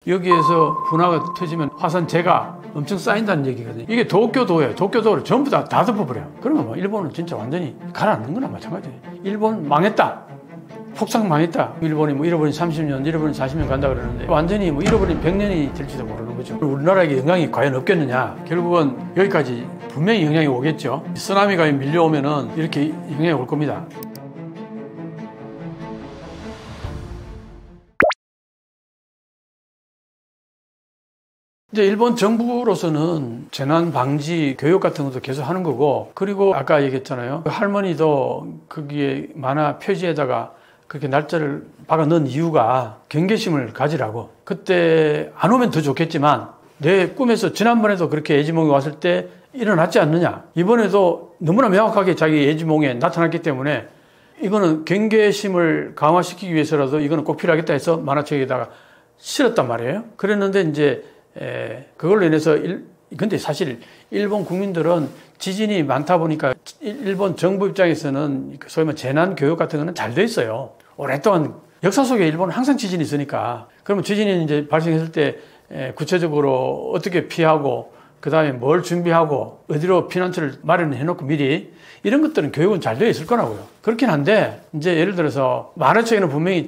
여기에서 분화가 터지면 화산재가 엄청 쌓인다는 얘기거든요. 이게 도쿄도예요. 도쿄도를 전부 다 덮어버려요. 그러면 뭐 일본은 진짜 완전히 가라앉는 거나 마찬가지예요. 일본 망했다. 폭삭 망했다. 일본이 뭐 잃어버린 30년, 잃어버린 40년 간다 그러는데 완전히 뭐 잃어버린 100년이 될지도 모르는 거죠. 우리나라에게 영향이 과연 없겠느냐. 결국은 여기까지 분명히 영향이 오겠죠. 쓰나미가 밀려오면은 이렇게 영향이 올 겁니다. 이제 일본 정부로서는 재난 방지 교육 같은 것도 계속 하는 거고, 그리고 아까 얘기했잖아요. 할머니도 거기에 만화 표지에다가 그렇게 날짜를 박아 넣은 이유가 경계심을 가지라고. 그때 안 오면 더 좋겠지만 내 꿈에서 지난번에도 그렇게 예지몽이 왔을 때 일어났지 않느냐. 이번에도 너무나 명확하게 자기 예지몽에 나타났기 때문에 이거는 경계심을 강화시키기 위해서라도 이거는 꼭 필요하겠다 해서 만화책에다가 실었단 말이에요. 그랬는데 이제 그걸로 인해서 근데 사실 일본 국민들은 지진이 많다 보니까 일본 정부 입장에서는 소위 말해 재난 교육 같은 거는 잘 돼 있어요. 오랫동안 역사 속에 일본은 항상 지진이 있으니까. 그러면 지진이 이제 발생했을 때 구체적으로 어떻게 피하고 그 다음에 뭘 준비하고 어디로 피난처를 마련해 놓고 미리 이런 것들은 교육은 잘 되어 있을 거라고요. 그렇긴 한데 이제 예를 들어서 만화책에는 분명히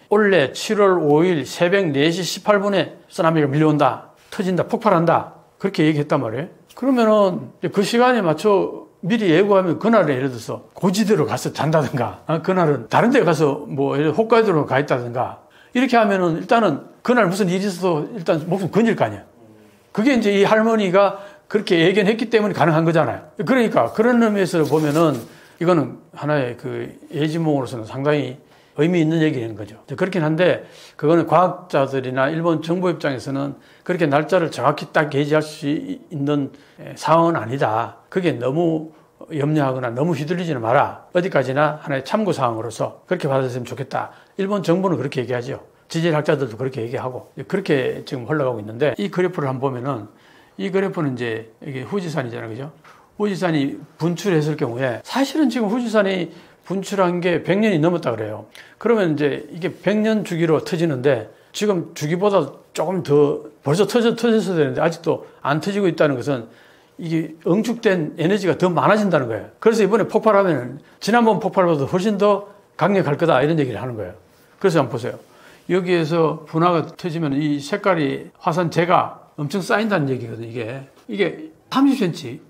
올해 7월 5일 새벽 4시 18분에 쓰나미가 밀려온다. 터진다. 폭발한다. 그렇게 얘기했단 말이에요. 그러면은 그 시간에 맞춰 미리 예고하면 그날에 예를 들어서 고지대로 가서 잔다든가, 그날은 다른 데 가서 뭐 홋카이도로 가 있다든가 이렇게 하면은 일단은 그날 무슨 일이 있어도 일단 목숨 건질 거 아니야. 그게 이제 이 할머니가 그렇게 예견했기 때문에 가능한 거잖아요. 그러니까 그런 의미에서 보면은 이거는 하나의 그 예지몽으로서는 상당히 의미 있는 얘기인 거죠. 그렇긴 한데 그거는 과학자들이나 일본 정부 입장에서는 그렇게 날짜를 정확히 딱 게시할 수 있는 상황은 아니다. 그게 너무 염려하거나 너무 휘둘리지는 마라. 어디까지나 하나의 참고 사항으로서 그렇게 받아들였으면 좋겠다. 일본 정부는 그렇게 얘기하죠. 지질학자들도 그렇게 얘기하고 그렇게 지금 흘러가고 있는데 이 그래프를 한번 보면은 이 그래프는 이제 이게 후지산이잖아요. 그죠? 후지산이 분출했을 경우에 사실은 지금 후지산이 분출한 게 100년이 넘었다 그래요. 그러면 이제 이게 100년 주기로 터지는데 지금 주기보다 조금 더 벌써 터졌어야 되는데 아직도 안 터지고 있다는 것은 이게 응축된 에너지가 더 많아진다는 거예요. 그래서 이번에 폭발하면 지난번 폭발보다 훨씬 더 강력할 거다 이런 얘기를 하는 거예요. 그래서 한번 보세요. 여기에서 분화가 터지면 이 색깔이 화산재가 엄청 쌓인다는 얘기거든요. 이게 30cm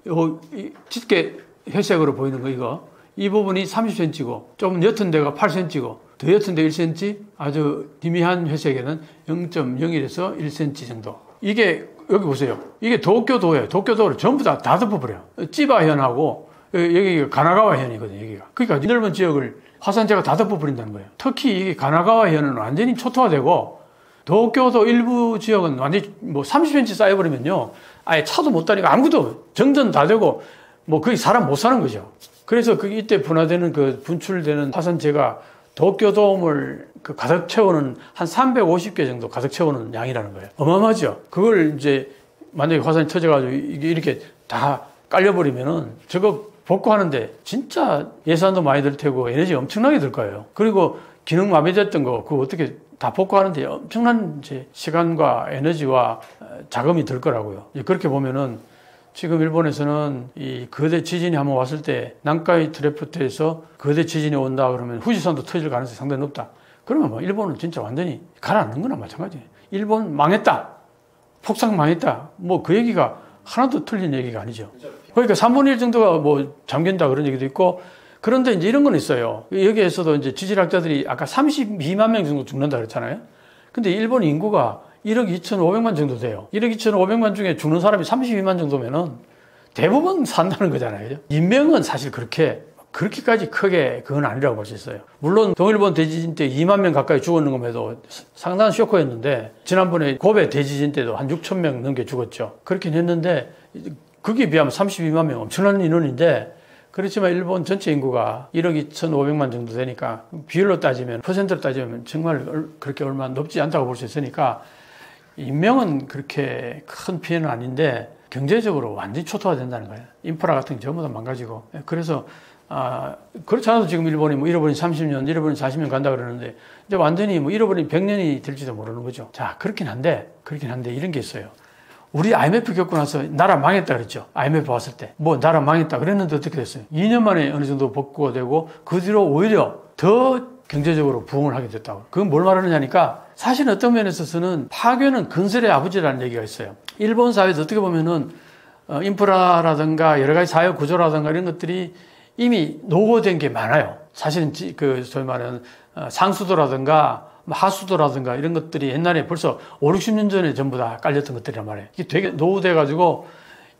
짙게 회색으로 보이는 거 이거 이 부분이 30cm고 좀 옅은 데가 8cm고 더 옅은 데 1cm 아주 희미한 회색에는 0.01에서 1cm 정도. 이게 여기 보세요. 이게 도쿄도예요. 도쿄도를 전부 다 덮어버려요. 찌바현하고 여기가 가나가와현이거든요. 여기가. 그러니까 넓은 지역을 화산재가 다 덮어버린다는 거예요. 특히 이게 가나가와현은 완전히 초토화되고 도쿄도 일부 지역은 완전히 뭐 30cm 쌓여버리면요. 아예 차도 못 다니고 아무것도 정전 다 되고 뭐 거기 사람 못 사는 거죠. 그래서 그 이때 분화되는 그 분출되는 화산재가 도쿄돔을 그 가득 채우는 한 350개 정도 가득 채우는 양이라는 거예요. 어마어마하죠. 그걸 이제 만약에 화산이 터져가지고 이게 이렇게 다 깔려버리면은 저거 복구하는데 진짜 예산도 많이 들 테고 에너지 엄청나게 들 거예요. 그리고 기능 마비됐던 거 그거 어떻게 다 복구하는데 엄청난 이제 시간과 에너지와 자금이 들 거라고요. 그렇게 보면은 지금 일본에서는 이 거대 지진이 한번 왔을 때 난카이 트레프트에서 거대 지진이 온다 그러면 후지산도 터질 가능성이 상당히 높다. 그러면 뭐 일본은 진짜 완전히 가라앉는 거나 마찬가지예요. 일본 망했다. 폭삭 망했다. 뭐 그 얘기가 하나도 틀린 얘기가 아니죠. 그러니까 3분의 1 정도가 뭐 잠긴다 그런 얘기도 있고 그런데 이제 이런 건 있어요. 여기에서도 이제 지질학자들이 아까 32만 명 정도 죽는다 그랬잖아요. 근데 일본 인구가 1억 2,500만 정도 돼요. 1억 2,500만 중에 죽는 사람이 32만 정도면은 대부분 산다는 거잖아요. 인명은 사실 그렇게까지 크게 그건 아니라고 볼 수 있어요. 물론 동일본 대지진 때 2만 명 가까이 죽었는 것에도 상당한 쇼크였는데 지난번에 고베 대지진 때도 한 6천 명 넘게 죽었죠. 그렇긴 했는데 거기에 비하면 32만 명 엄청난 인원인데 그렇지만 일본 전체 인구가 1억 2,500만 정도 되니까 비율로 따지면 퍼센트로 따지면 정말 그렇게 얼마 높지 않다고 볼 수 있으니까 인명은 그렇게 큰 피해는 아닌데 경제적으로 완전히 초토화된다는 거예요. 인프라 같은 게 전부 다 망가지고. 그래서 그렇지 않아도 지금 일본이 뭐 잃어버린 30년, 잃어버린 40년 간다 그러는데 이제 완전히 뭐 잃어버린 100년이 될지도 모르는 거죠. 자, 그렇긴 한데 이런 게 있어요. 우리 IMF 겪고 나서 나라 망했다 그랬죠. IMF 왔을 때. 뭐 나라 망했다 그랬는데 어떻게 됐어요? 2년 만에 어느 정도 복구가 되고 그 뒤로 오히려 더 경제적으로 부흥을 하게 됐다고. 그건 뭘 말하느냐니까 사실 어떤 면에 있어서는 파괴는 건설의 아버지라는 얘기가 있어요. 일본 사회에서 어떻게 보면은 인프라라든가 여러 가지 사회 구조라든가 이런 것들이 이미 노후된 게 많아요. 사실은 소위 말하는 상수도라든가 하수도라든가 이런 것들이 옛날에 벌써 5, 60년 전에 전부 다 깔렸던 것들이란 말이에요. 이게 되게 노후돼가지고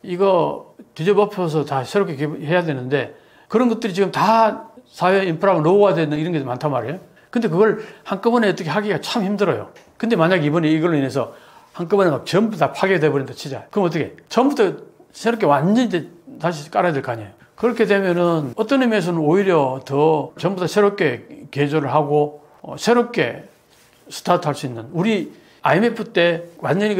이거 뒤집어엎어서 다 새롭게 해야 되는데 그런 것들이 지금 다 사회 인프라가 노후화되는 이런 게 많단 말이에요. 근데 그걸 한꺼번에 어떻게 하기가 참 힘들어요. 근데 만약에 이번에 이걸로 인해서 한꺼번에 막 전부 다 파괴돼 버린다 치자. 그럼 어떻게? 처음부터 새롭게 완전히 다시 깔아야 될 거 아니에요. 그렇게 되면은 어떤 의미에서는 오히려 더 전부 다 새롭게 개조를 하고 새롭게 스타트할 수 있는 우리 IMF 때 완전히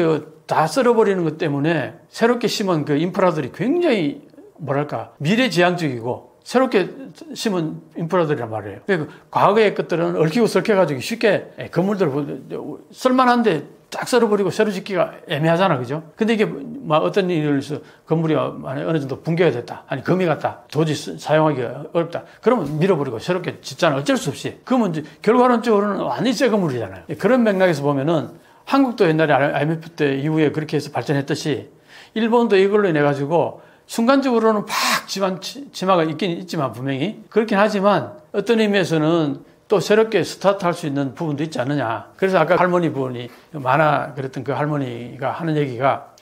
다 썰어버리는 것 때문에 새롭게 심은 그 인프라들이 굉장히 뭐랄까 미래지향적이고 새롭게 심은 인프라들이란 말이에요. 그러니까 과거의 것들은 얽히고 설켜가지고 쉽게 건물들 쓸만한데 딱 썰어버리고 새로 짓기가 애매하잖아, 그죠? 근데 이게 막 어떤 일을 해서 건물이 어느 정도 붕괴가 됐다, 아니 금이 갔다, 도저히 사용하기가 어렵다. 그러면 밀어버리고 새롭게 짓잖아, 어쩔 수 없이. 그러면 이제 결과론적으로는 완전히 새 건물이잖아요. 그런 맥락에서 보면은 한국도 옛날에 IMF 때 이후에 그렇게 해서 발전했듯이 일본도 이걸로 인해 가지고 순간적으로는 팍 지마가 있긴 있지만 분명히 그렇긴 하지만 어떤 의미에서는 또 새롭게 스타트할 수 있는 부분도 있지 않느냐. 그래서 아까 할머니 분이 만화 그랬던 그 할머니가 하는 얘기가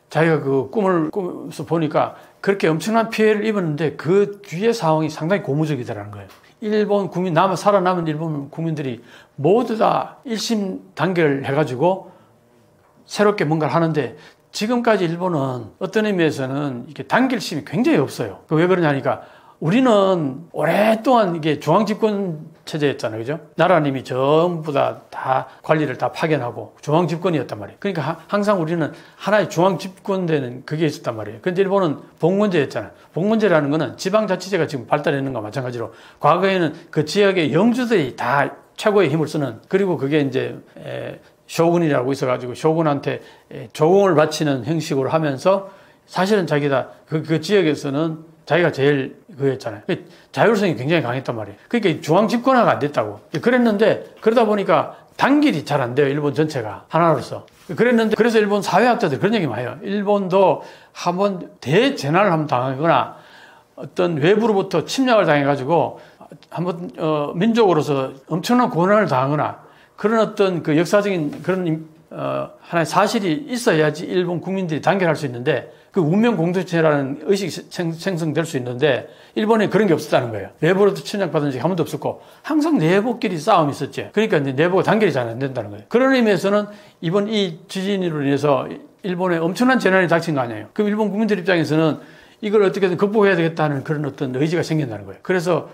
자기가 그 꿈을 꾸면서 보니까 그렇게 엄청난 피해를 입었는데 그 뒤의 상황이 상당히 고무적이더라는 거예요. 일본 국민, 살아남은 일본 국민들이 모두 다 일심 단결 해가지고 새롭게 뭔가를 하는데 지금까지 일본은 어떤 의미에서는 이게 단결심이 굉장히 없어요. 왜 그러냐니까 우리는 오랫동안 이게 중앙집권 체제였잖아요. 그죠? 나라님이 전부 다 관리를 다 파견하고 중앙집권이었단 말이에요. 그러니까 항상 우리는 하나의 중앙집권되는 그게 있었단 말이에요. 그런데 일본은 봉건제였잖아요. 봉건제라는 거는 지방자치제가 지금 발달했는 것과 마찬가지로 과거에는 그 지역의 영주들이 다 최고의 힘을 쓰는 그리고 그게 이제 쇼군이라고 있어가지고 쇼군한테 조공을 바치는 형식으로 하면서 사실은 자기가 그 지역에서는 자기가 제일 그랬잖아요. 자율성이 굉장히 강했단 말이에요. 그러니까 중앙 집권화가 안 됐다고. 그랬는데 그러다 보니까 단결이 잘 안 돼요. 일본 전체가 하나로서. 그랬는데 그래서 일본 사회학자들이 그런 얘기 많이 해요. 일본도 한번 대재난을 한번 당하거나 어떤 외부로부터 침략을 당해가지고 한번 민족으로서 엄청난 고난을 당하거나 그런 어떤 그 역사적인 그런 하나의 사실이 있어야지 일본 국민들이 단결할 수 있는데 그 운명 공동체라는 의식이 생성될 수 있는데 일본에 그런 게 없었다는 거예요. 내부로도 침략받은 적이 한 번도 없었고 항상 내부끼리 싸움이 있었지. 그러니까 이제 내부가 단결이 잘 안 된다는 거예요. 그런 의미에서는 이번 이 지진으로 인해서 일본에 엄청난 재난이 닥친 거 아니에요. 그럼 일본 국민들 입장에서는 이걸 어떻게든 극복해야 되겠다는 그런 어떤 의지가 생긴다는 거예요. 그래서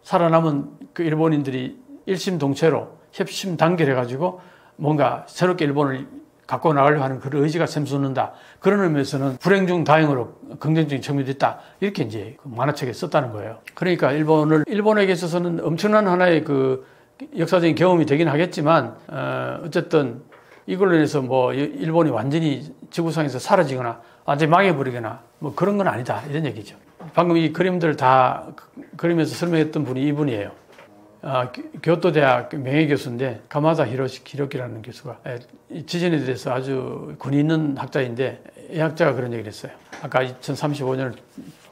살아남은 그 일본인들이 일심동체로 협심 단결해가지고 뭔가 새롭게 일본을 갖고 나가려고 하는 그런 의지가 샘솟는다. 그런 의미에서는 불행 중 다행으로 긍정적인 측면이 있다. 이렇게 이제 만화책에 썼다는 거예요. 그러니까 일본에게 있어서는 엄청난 하나의 그 역사적인 경험이 되긴 하겠지만, 어쨌든 이걸로 인해서 뭐 일본이 완전히 지구상에서 사라지거나 완전히 망해버리거나 뭐 그런 건 아니다. 이런 얘기죠. 방금 이 그림들 다 그리면서 설명했던 분이 이분이에요. 교토대학 명예교수인데 가마다 히로키라는 교수가 지진에 대해서 아주 군이 있는 학자인데 이 학자가 그런 얘기를 했어요. 아까 2035년을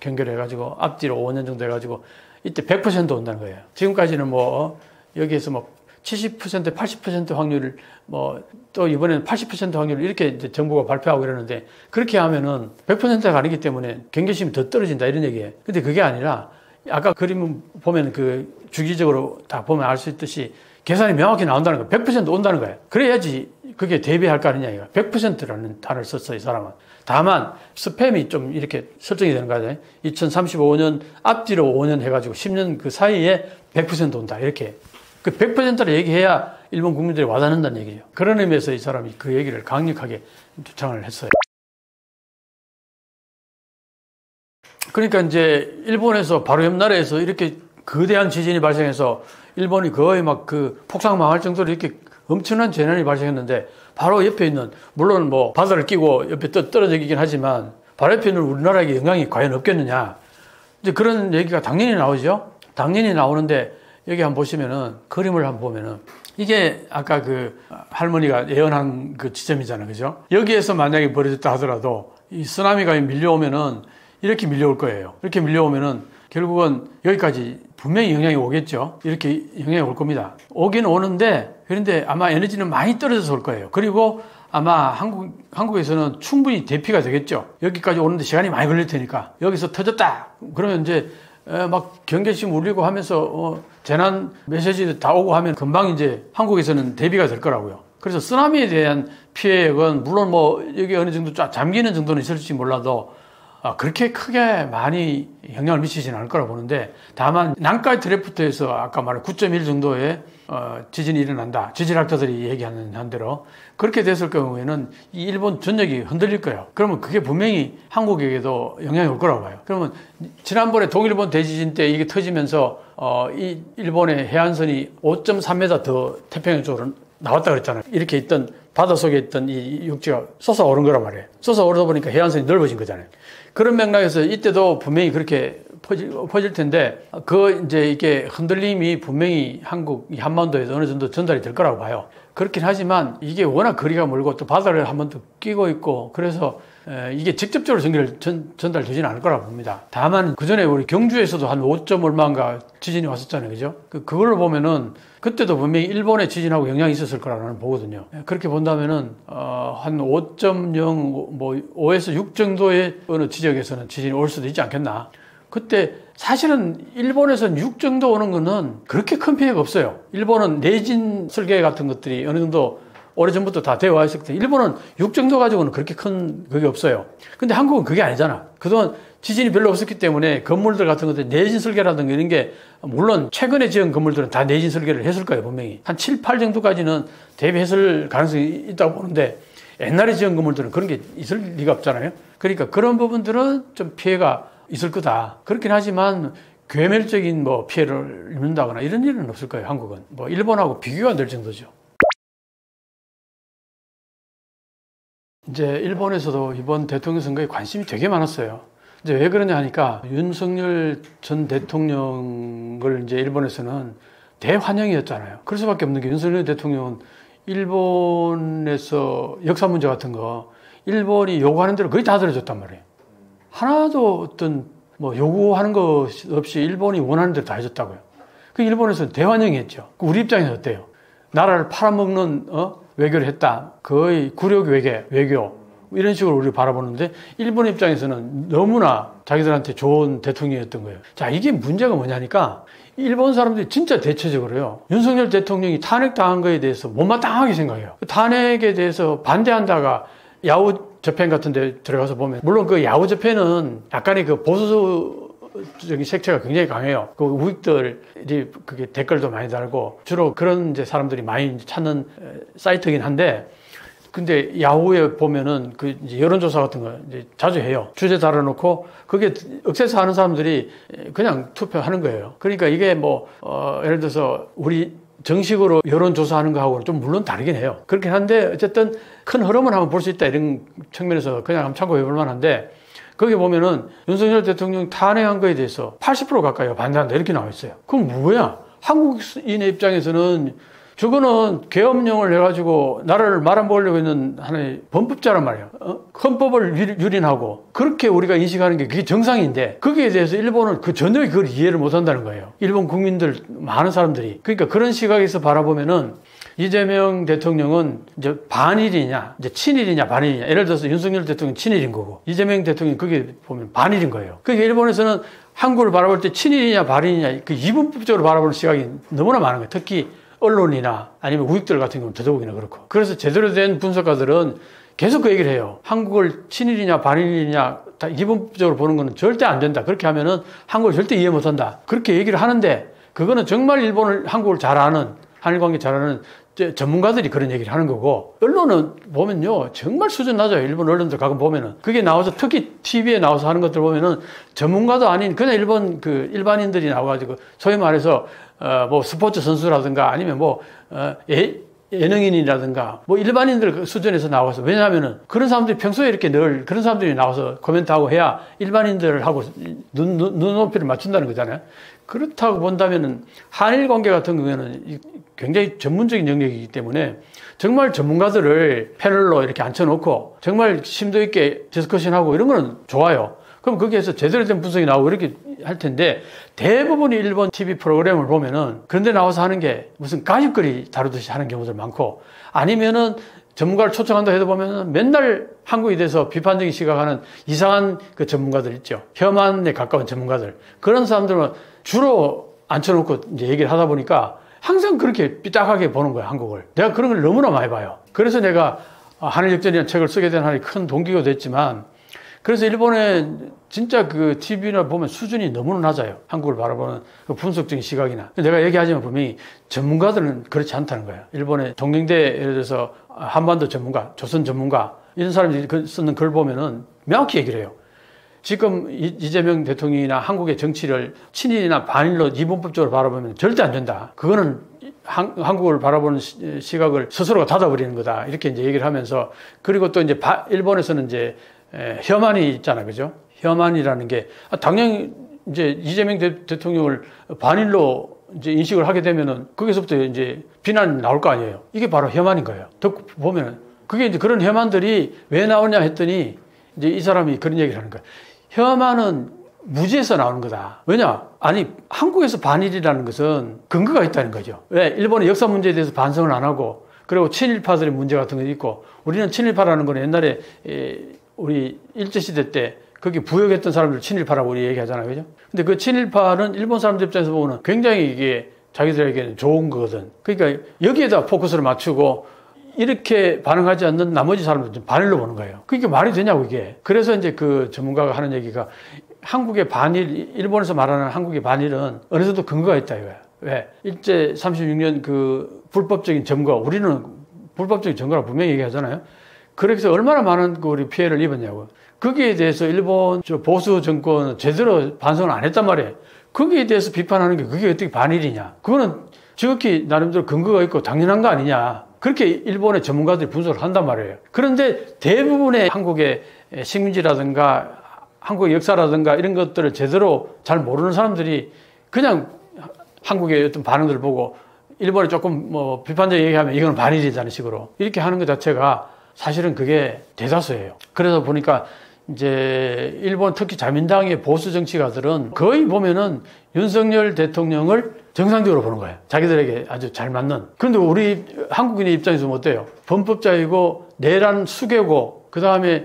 경결해가지고 앞뒤로 5년 정도 해가지고 이때 100% 온다는 거예요. 지금까지는 뭐 여기에서 뭐 70%, 80% 확률을 뭐 또 이번에는 80% 확률을 이렇게 이제 정부가 발표하고 이러는데 그렇게 하면은 100%가 아니기 때문에 경계심이 더 떨어진다 이런 얘기예요. 근데 그게 아니라 아까 그림 보면 그 주기적으로 다 보면 알 수 있듯이 계산이 명확히 나온다는 거예요. 100% 온다는 거예요. 그래야지 그게 대비할 거 아니냐 이거. 100%라는 단어를 썼어요, 이 사람은. 다만 스팸이 좀 이렇게 설정이 되는 거죠. 2035년 앞뒤로 5년 해가지고 10년 그 사이에 100% 온다 이렇게. 그 100%를 얘기해야 일본 국민들이 와닿는다는 얘기죠. 그런 의미에서 이 사람이 그 얘기를 강력하게 주장을 했어요. 그러니까 이제 일본에서 바로 옆 나라에서 이렇게 거대한 지진이 발생해서 일본이 거의 막 그 폭삭 망할 정도로 이렇게 엄청난 재난이 발생했는데 바로 옆에 있는, 물론 뭐 바다를 끼고 옆에 떨어지긴 하지만 바로 옆에 있는 우리나라에게 영향이 과연 없겠느냐. 이제 그런 얘기가 당연히 나오죠. 당연히 나오는데 여기 한번 보시면은, 그림을 한번 보면은, 이게 아까 그 할머니가 예언한 그 지점이잖아요. 그죠? 여기에서 만약에 벌어졌다 하더라도 이 쓰나미가 밀려오면은 이렇게 밀려올 거예요. 이렇게 밀려오면은 결국은 여기까지 분명히 영향이 오겠죠. 이렇게 영향이 올 겁니다. 오긴 오는데, 그런데 아마 에너지는 많이 떨어져서 올 거예요. 그리고 아마 한국에서는 충분히 대피가 되겠죠. 여기까지 오는데 시간이 많이 걸릴 테니까. 여기서 터졌다 그러면 이제 막 경계심 울리고 하면서 재난 메시지도 다 오고 하면 금방 이제 한국에서는 대비가 될 거라고요. 그래서 쓰나미에 대한 피해액은 물론 뭐 여기 어느 정도 쫙 잠기는 정도는 있을지 몰라도 그렇게 크게 많이 영향을 미치지는 않을 거라 보는데, 다만南海트래프트에서 아까 말한 9.1 정도의 지진이 일어난다, 지질학자들이 얘기하는 한대로 그렇게 됐을 경우에는 이 일본 전역이 흔들릴 거예요. 그러면 그게 분명히 한국에게도 영향이 올 거라고 봐요. 그러면 지난번에 동일본 대지진 때 이게 터지면서 이 일본의 해안선이 5.3m 더 태평양 쪽으로 나왔다 그랬잖아요. 이렇게 있던 바닷속에 있던 이 육지가 솟아오른 거란 말이에요. 솟아오르다 보니까 해안선이 넓어진 거잖아요. 그런 맥락에서 이때도 분명히 그렇게 퍼질 텐데, 이제 이게 흔들림이 분명히 한국 한반도에서 어느 정도 전달이 될 거라고 봐요. 그렇긴 하지만 이게 워낙 거리가 멀고 또 바다를 한 번 더 끼고 있고, 그래서 이게 직접적으로 전달되지는 않을 거라고 봅니다. 다만 그 전에 우리 경주에서도 한 5점 얼마인가 지진이 왔었잖아요. 그죠? 그걸로 보면은 그때도 분명히 일본의 지진하고 영향이 있었을 거라고 나는 보거든요. 그렇게 본다면은 한 5.0 뭐 5에서 6 정도의 어느 지역에서는 지진이 올 수도 있지 않겠나. 그때 사실은 일본에서는 6 정도 오는 거는 그렇게 큰 피해가 없어요. 일본은 내진 설계 같은 것들이 어느 정도 오래전부터 다 되어 와 있었기 때문에 일본은 6 정도 가지고는 그렇게 큰 그게 없어요. 근데 한국은 그게 아니잖아. 그동안 지진이 별로 없었기 때문에 건물들 같은 것들 내진 설계라든가 이런 게, 물론 최근에 지은 건물들은 다 내진 설계를 했을 거예요. 분명히 한 7, 8 정도까지는 대비했을 가능성이 있다고 보는데, 옛날에 지은 건물들은 그런 게 있을 리가 없잖아요. 그러니까 그런 부분들은 좀 피해가 있을 거다. 그렇긴 하지만 괴멸적인 뭐 피해를 입는다거나 이런 일은 없을 거예요. 한국은 뭐 일본하고 비교가 안 될 정도죠. 이제 일본에서도 이번 대통령 선거에 관심이 되게 많았어요. 이제 왜 그러냐 하니까 윤석열 전 대통령을 이제 일본에서는 대환영이었잖아요. 그럴 수밖에 없는 게, 윤석열 대통령은 일본에서 역사 문제 같은 거 일본이 요구하는 대로 거의 다 들어줬단 말이에요. 하나도 어떤 뭐 요구하는 것 없이 일본이 원하는 대로 다 해줬다고요. 그 일본에서는 대환영이었죠. 우리 입장에서 어때요? 나라를 팔아먹는 외교를 했다. 거의 굴욕 외교 이런 식으로 우리를 바라보는데, 일본 입장에서는 너무나 자기들한테 좋은 대통령이었던 거예요. 자, 이게 문제가 뭐냐니까, 일본 사람들이 진짜 대체적으로요, 윤석열 대통령이 탄핵당한 거에 대해서 못마땅하게 생각해요. 탄핵에 대해서 반대한다가 야후 집회 같은 데 들어가서 보면, 물론 그 야후 집회는 약간의 그 보수적인 색채가 굉장히 강해요. 그 우익들이 그게 댓글도 많이 달고 주로 그런 이제 사람들이 많이 찾는 사이트긴 한데, 근데 야후에 보면은 그 이제 여론조사 같은 거 이제 자주 해요. 주제 달아놓고 그게 억세서 하는 사람들이 그냥 투표하는 거예요. 그러니까 이게 뭐 예를 들어서 우리 정식으로 여론조사하는 거하고는 좀 물론 다르긴 해요. 그렇긴 한데 어쨌든 큰 흐름을 한번 볼 수 있다, 이런 측면에서 그냥 한번 참고해 볼 만한데, 거기 보면은 윤석열 대통령 탄핵한 거에 대해서 80% 가까이가 반대한다 이렇게 나와 있어요. 그럼 뭐야? 한국인의 입장에서는 저거는 계엄령을 해가지고 나라를 말아먹으려고 있는 하나의 범법자란 말이에요. 헌법을 유린하고 그렇게 우리가 인식하는 게 그게 정상인데, 거기에 대해서 일본은 그 전혀 그걸 이해를 못한다는 거예요. 일본 국민들 많은 사람들이. 그러니까 그런 시각에서 바라보면은 이재명 대통령은 이제 반일이냐, 이제 친일이냐, 반일이냐. 예를 들어서 윤석열 대통령 친일인 거고, 이재명 대통령 그게 보면 반일인 거예요. 그러니까 일본에서는 한국을 바라볼 때 친일이냐, 반일이냐, 그 이분법적으로 바라보는 시각이 너무나 많은 거예요. 특히 언론이나 아니면 우익들 같은 경우는 더더욱이나 그렇고. 그래서 제대로 된 분석가들은 계속 그 얘기를 해요. 한국을 친일이냐, 반일이냐, 다 이분법적으로 보는 거는 절대 안 된다. 그렇게 하면은 한국을 절대 이해 못 한다. 그렇게 얘기를 하는데, 그거는 정말 한국을 잘 아는, 한일 관계 잘 아는 전문가들이 그런 얘기를 하는 거고, 언론은 보면요 정말 수준 낮아요. 일본 언론들 가끔 보면은 그게 나와서, 특히 TV에 나와서 하는 것들 보면은 전문가도 아닌 그냥 일본 그 일반인들이 나와가지고 소위 말해서 뭐 스포츠 선수라든가 아니면 뭐 예능인이라든가 뭐 일반인들 수준에서 나와서, 왜냐하면은 그런 사람들이 평소에 이렇게 늘 그런 사람들이 나와서 코멘트하고 해야 일반인들하고 눈높이를 맞춘다는 거잖아요. 그렇다고 본다면은 한일 관계 같은 경우에는 굉장히 전문적인 영역이기 때문에 정말 전문가들을 패널로 이렇게 앉혀놓고 정말 심도 있게 디스커션하고 이런 거는 좋아요. 그럼 거기에서 제대로 된 분석이 나오고 이렇게 할 텐데, 대부분이 일본 TV 프로그램을 보면은 그런데 나와서 하는 게 무슨 가십거리 다루듯이 하는 경우들 많고, 아니면은 전문가를 초청한다 해도 보면은 맨날 한국에 대해서 비판적인 시각하는 이상한 그 전문가들 있죠. 혐한에 가까운 전문가들. 그런 사람들은 주로 앉혀놓고 이제 얘기를 하다 보니까 항상 그렇게 삐딱하게 보는 거야, 한국을. 내가 그런 걸 너무나 많이 봐요. 그래서 내가 한일역전이라는 책을 쓰게 된 하나의 큰 동기가 됐지만, 그래서 일본의 진짜 그 TV나 보면 수준이 너무나 낮아요. 한국을 바라보는 그 분석적인 시각이나. 내가 얘기하지만 분명히 전문가들은 그렇지 않다는 거예요. 일본의 동경대, 예를 들어서 한반도 전문가, 조선 전문가, 이런 사람들이 쓰는 글 보면은 명확히 얘기를 해요. 지금 이재명 대통령이나 한국의 정치를 친일이나 반일로 이분법적으로 바라보면 절대 안 된다. 그거는 한국을 바라보는 시각을 스스로가 닫아버리는 거다. 이렇게 이제 얘기를 하면서, 그리고 또 이제 일본에서는 이제 혐한이 있잖아, 그죠? 혐한이라는 게 당연히 이제 이재명 대통령을 반일로 이제 인식을 하게 되면은 거기서부터 이제 비난이 나올 거 아니에요. 이게 바로 혐한인 거예요. 듣고 보면은 그게 이제 그런 혐한들이 왜 나오냐 했더니 이제 이 사람이 그런 얘기를 하는 거야. 혐한은 무지에서 나오는 거다. 왜냐? 아니, 한국에서 반일이라는 것은 근거가 있다는 거죠. 왜? 일본의 역사 문제에 대해서 반성을 안 하고, 그리고 친일파들의 문제 같은 게 있고, 우리는 친일파라는 건 옛날에 우리 일제시대 때 거기 부역했던 사람들 친일파라고 우리 얘기하잖아요. 그죠? 근데 그 친일파는 일본 사람들 입장에서 보면 굉장히 이게 자기들에게는 좋은 거거든. 그러니까 여기에다 포커스를 맞추고 이렇게 반응하지 않는 나머지 사람들은 좀 반일로 보는 거예요. 그게 말이 되냐고, 이게. 그래서 이제 그 전문가가 하는 얘기가, 한국의 반일, 일본에서 말하는 한국의 반일은 어느 정도 근거가 있다 이거야. 왜? 일제 36년 그 불법적인 점거, 우리는 불법적인 점거라고 분명히 얘기하잖아요. 그래서 얼마나 많은 우리 피해를 입었냐고. 거기에 대해서 일본 보수 정권은 제대로 반성을 안 했단 말이에요. 거기에 대해서 비판하는 게 그게 어떻게 반일이냐. 그거는 지극히 나름대로 근거가 있고 당연한 거 아니냐. 그렇게 일본의 전문가들이 분석을 한단 말이에요. 그런데 대부분의 한국의 식민지라든가 한국의 역사라든가 이런 것들을 제대로 잘 모르는 사람들이 그냥 한국의 어떤 반응들을 보고 일본에 조금 뭐 비판적 얘기하면 이건 반일이라는 식으로 이렇게 하는 것 자체가 사실은 그게 대다수예요. 그래서 보니까 이제 일본 특히 자민당의 보수 정치가들은 거의 보면은 윤석열 대통령을 정상적으로 보는 거예요. 자기들에게 아주 잘 맞는. 그런데 우리 한국인의 입장에서 어때요? 범법자이고 내란 수괴고 그 다음에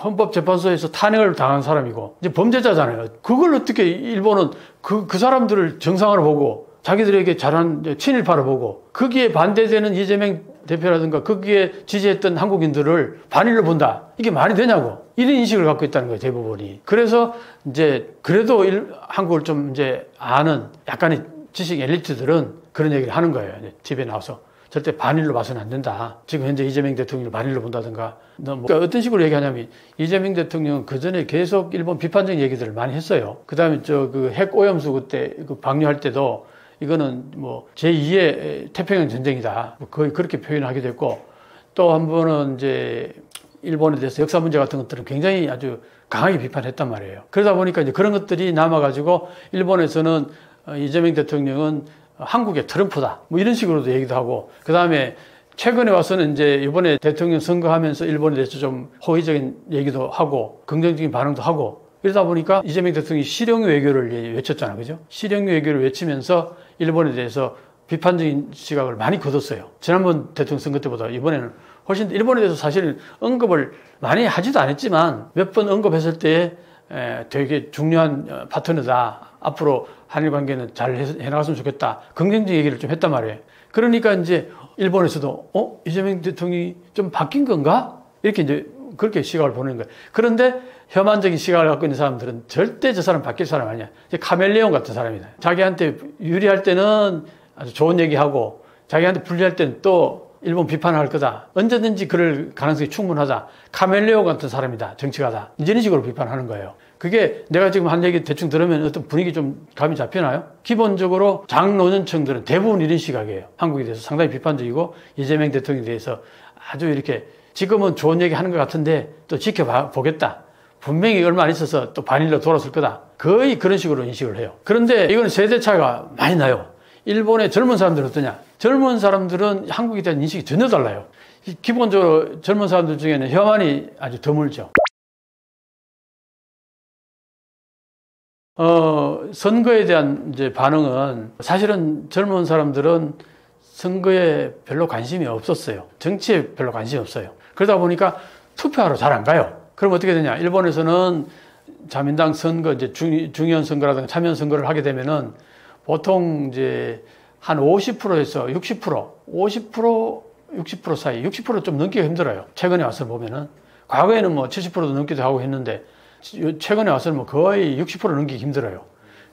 헌법재판소에서 탄핵을 당한 사람이고 이제 범죄자잖아요. 그걸 어떻게 일본은 그 사람들을 정상으로 보고 자기들에게 잘한 친일파를 보고 거기에 반대되는 이재명 대표라든가 거기에 지지했던 한국인들을 반일로 본다. 이게 말이 되냐고. 이런 인식을 갖고 있다는 거예요, 대부분이. 그래서 이제 그래도 한국을 좀 이제 아는 약간의 지식 엘리트들은 그런 얘기를 하는 거예요. TV에 나와서. 절대 반일로 봐서는 안 된다. 지금 현재 이재명 대통령을 반일로 본다든가. 그러니까 어떤 식으로 얘기하냐면 이재명 대통령은 그 전에 계속 일본 비판적인 얘기들을 많이 했어요. 그 다음에 그 핵 오염수 그때 그 방류할 때도 이거는 뭐 제2의 태평양 전쟁이다. 거의 그렇게 표현하기도 했고 또 한 번은 이제 일본에 대해서 역사 문제 같은 것들은 굉장히 아주 강하게 비판했단 말이에요. 그러다 보니까 이제 그런 것들이 남아가지고 일본에서는 이재명 대통령은 한국의 트럼프다. 뭐 이런 식으로도 얘기도 하고 그 다음에 최근에 와서는 이제 이번에 대통령 선거하면서 일본에 대해서 좀 호의적인 얘기도 하고 긍정적인 반응도 하고 이러다 보니까 이재명 대통령이 실용 외교를 외쳤잖아요. 그죠? 실용 외교를 외치면서 일본에 대해서 비판적인 시각을 많이 거뒀어요. 지난번 대통령 선거 때보다 이번에는 훨씬 일본에 대해서 사실 언급을 많이 하지도 않았지만 몇 번 언급했을 때 되게 중요한 파트너다. 앞으로 한일 관계는 잘 해나갔으면 좋겠다. 긍정적인 얘기를 좀 했단 말이에요. 그러니까 이제 일본에서도 이재명 대통령이 좀 바뀐 건가? 이렇게 이제 그렇게 시각을 보는 거예요. 그런데 혐한적인 시각을 갖고 있는 사람들은 절대 저 사람 바뀔 사람 아니야. 카멜레온 같은 사람이다. 자기한테 유리할 때는 아주 좋은 얘기하고 자기한테 불리할 땐 또 일본 비판할 거다. 언제든지 그럴 가능성이 충분하다. 카멜레오 같은 사람이다. 정치가다. 이런 식으로 비판하는 거예요. 그게 내가 지금 한 얘기 대충 들으면 어떤 분위기 좀 감이 잡히나요? 기본적으로 장노년층들은 대부분 이런 시각이에요. 한국에 대해서 상당히 비판적이고 이재명 대통령에 대해서 아주 이렇게 지금은 좋은 얘기 하는 것 같은데 또 지켜보겠다. 분명히 얼마 안 있어서 또 반일로 돌아설 거다. 거의 그런 식으로 인식을 해요. 그런데 이건 세대 차이가 많이 나요. 일본의 젊은 사람들은 어떠냐? 젊은 사람들은 한국에 대한 인식이 전혀 달라요. 기본적으로 젊은 사람들 중에는 혐한이 아주 드물죠. 선거에 대한 이제 반응은 사실은 젊은 사람들은 선거에 별로 관심이 없었어요. 정치에 별로 관심이 없어요. 그러다 보니까 투표하러 잘 안 가요. 그럼 어떻게 되냐? 일본에서는 자민당 선거, 이제 중의원 선거라든가 참여원 선거를 하게 되면은 보통 이제 한 50%에서 60%, 50%, 60% 사이, 60% 좀 넘기가 힘들어요. 최근에 와서 보면은. 과거에는 뭐 70%도 넘기도 하고 했는데 최근에 와서는 뭐 거의 60% 넘기기 힘들어요.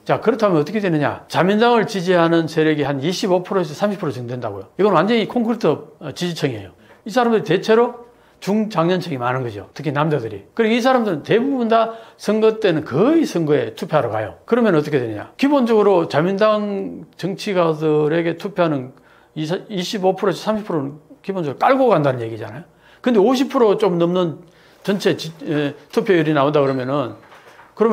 자, 그렇다면 어떻게 되느냐? 자민당을 지지하는 세력이 한 25%에서 30% 정도 된다고요. 이건 완전히 콘크리트 지지층이에요. 이 사람들이 대체로 중장년층이 많은 거죠. 특히 남자들이. 그리고 이 사람들은 대부분 다 선거 때는 거의 선거에 투표하러 가요. 그러면 어떻게 되느냐? 기본적으로 자민당 정치가들에게 투표하는 25%에서 30%는 기본적으로 깔고 간다는 얘기잖아요. 근데 50% 좀 넘는 전체 투표율이 나온다 그러면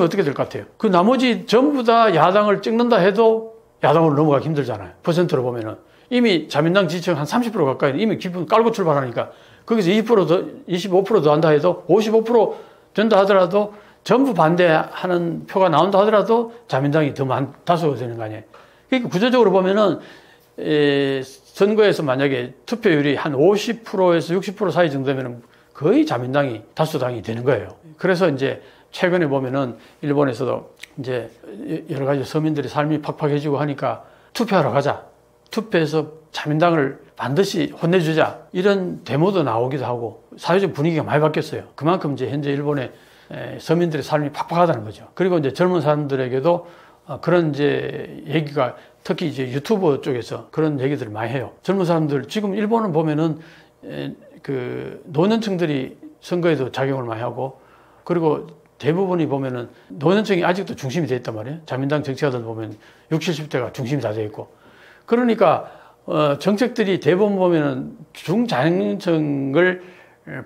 어떻게 될 것 같아요? 그 나머지 전부 다 야당을 찍는다 해도 야당으로 넘어가기 힘들잖아요. 퍼센트로 보면은. 이미 자민당 지지층 한 30% 가까이 이미 기분 깔고 출발하니까 거기서 25% 더 한다 해도 55% 된다 하더라도 전부 반대하는 표가 나온다 하더라도 자민당이 다수가 되는 거 아니에요. 그러니까 구조적으로 보면은 선거에서 만약에 투표율이 한 50%에서 60% 사이 정도면 거의 자민당이 다수당이 되는 거예요. 그래서 이제 최근에 보면은 일본에서도 이제 여러 가지 서민들의 삶이 팍팍해지고 하니까 투표하러 가자. 투표해서 자민당을 반드시 혼내주자. 이런 데모도 나오기도 하고 사회적 분위기가 많이 바뀌었어요. 그만큼 이제 현재 일본의 서민들의 삶이 팍팍하다는 거죠. 그리고 이제 젊은 사람들에게도 그런 이제 얘기가 특히 이제 유튜브 쪽에서 그런 얘기들을 많이 해요. 젊은 사람들 지금 일본은 보면은 그 노년층들이 선거에도 작용을 많이 하고 그리고 대부분이 보면은 노년층이 아직도 중심이 돼 있단 말이에요. 자민당 정치가들 보면 60, 70대가 중심이 다 돼 있고 그러니까 정책들이 대부분 보면은 중장년층을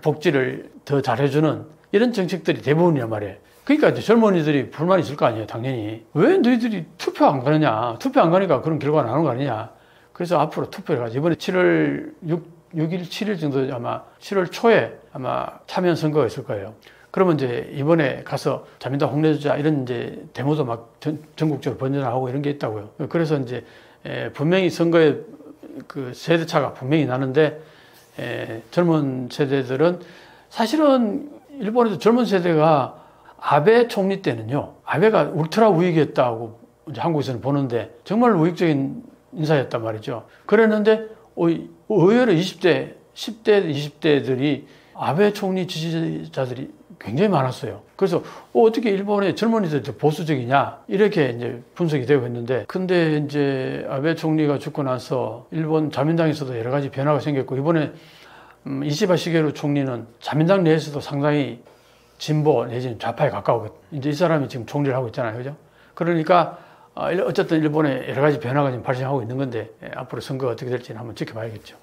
복지를 더 잘해주는 이런 정책들이 대부분이란 말이에요. 그러니까 이제 젊은이들이 불만이 있을 거 아니에요, 당연히. 왜 너희들이 투표 안 가느냐? 투표 안 가니까 그런 결과가 나오는 거 아니냐? 그래서 앞으로 투표를 가지. 이번에 6일, 7일 정도 아마 7월 초에 아마 참여연 선거가 있을 거예요. 그러면 이제 이번에 가서 자민당 혼내주자 이런 이제 데모도 막 전국적으로 번져나가고 이런 게 있다고요. 그래서 이제 분명히 선거에 그 세대차가 분명히 나는데 젊은 세대들은 사실은 일본에도 젊은 세대가 아베 총리 때는요, 아베가 울트라 우익이었다고 이제 한국에서는 보는데 정말 우익적인 인사였단 말이죠. 그랬는데 의외로 20대, 10대, 20대들이 아베 총리 지지자들이 굉장히 많았어요. 그래서 어떻게 일본의 젊은이들이 보수적이냐 이렇게 이제 분석이 되고 있는데, 근데 이제 아베 총리가 죽고 나서 일본 자민당에서도 여러 가지 변화가 생겼고, 이번에 이시바 시게루 총리는 자민당 내에서도 상당히 진보 내지는 좌파에 가까우거든요. 이제 이 사람이 지금 총리를 하고 있잖아요, 그죠? 그러니까 어쨌든 일본에 여러 가지 변화가 지금 발생하고 있는 건데 앞으로 선거가 어떻게 될지는 한번 지켜봐야겠죠.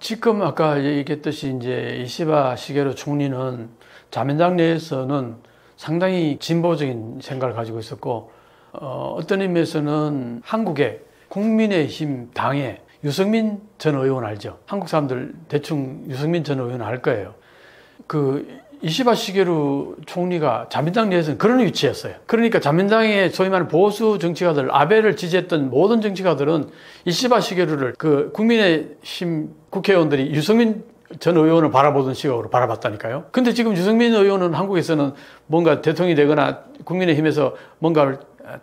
지금 아까 얘기했듯이 이제 이시바 시게루 총리는 자민당 내에서는 상당히 진보적인 생각을 가지고 있었고, 어떤 의미에서는 한국의 국민의힘 당의 유승민 전 의원 알죠? 한국 사람들 대충 유승민 전 의원 알 거예요. 그 이시바 시게루 총리가 자민당 내에서는 그런 위치였어요. 그러니까 자민당의 소위 말하는 보수 정치가들, 아베를 지지했던 모든 정치가들은 이시바 시게루를 그 국민의힘 국회의원들이 유승민 전 의원을 바라보던 시각으로 바라봤다니까요. 근데 지금 유승민 의원은 한국에서는 뭔가 대통령이 되거나 국민의힘에서 뭔가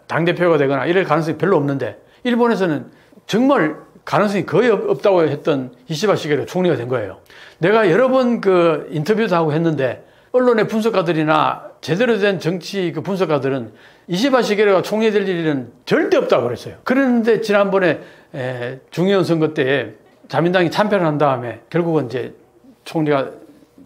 당대표가 되거나 이럴 가능성이 별로 없는데, 일본에서는 정말 가능성이 거의 없다고 했던 이시바 시게루 총리가 된 거예요. 내가 여러 번 그 인터뷰도 하고 했는데 언론의 분석가들이나 제대로 된 정치 그 분석가들은 이시바 시게루가 총리 될 일은 절대 없다고 그랬어요. 그런데 지난번에 중의원 선거 때에 자민당이 참패를 한 다음에 결국은 이제 총리가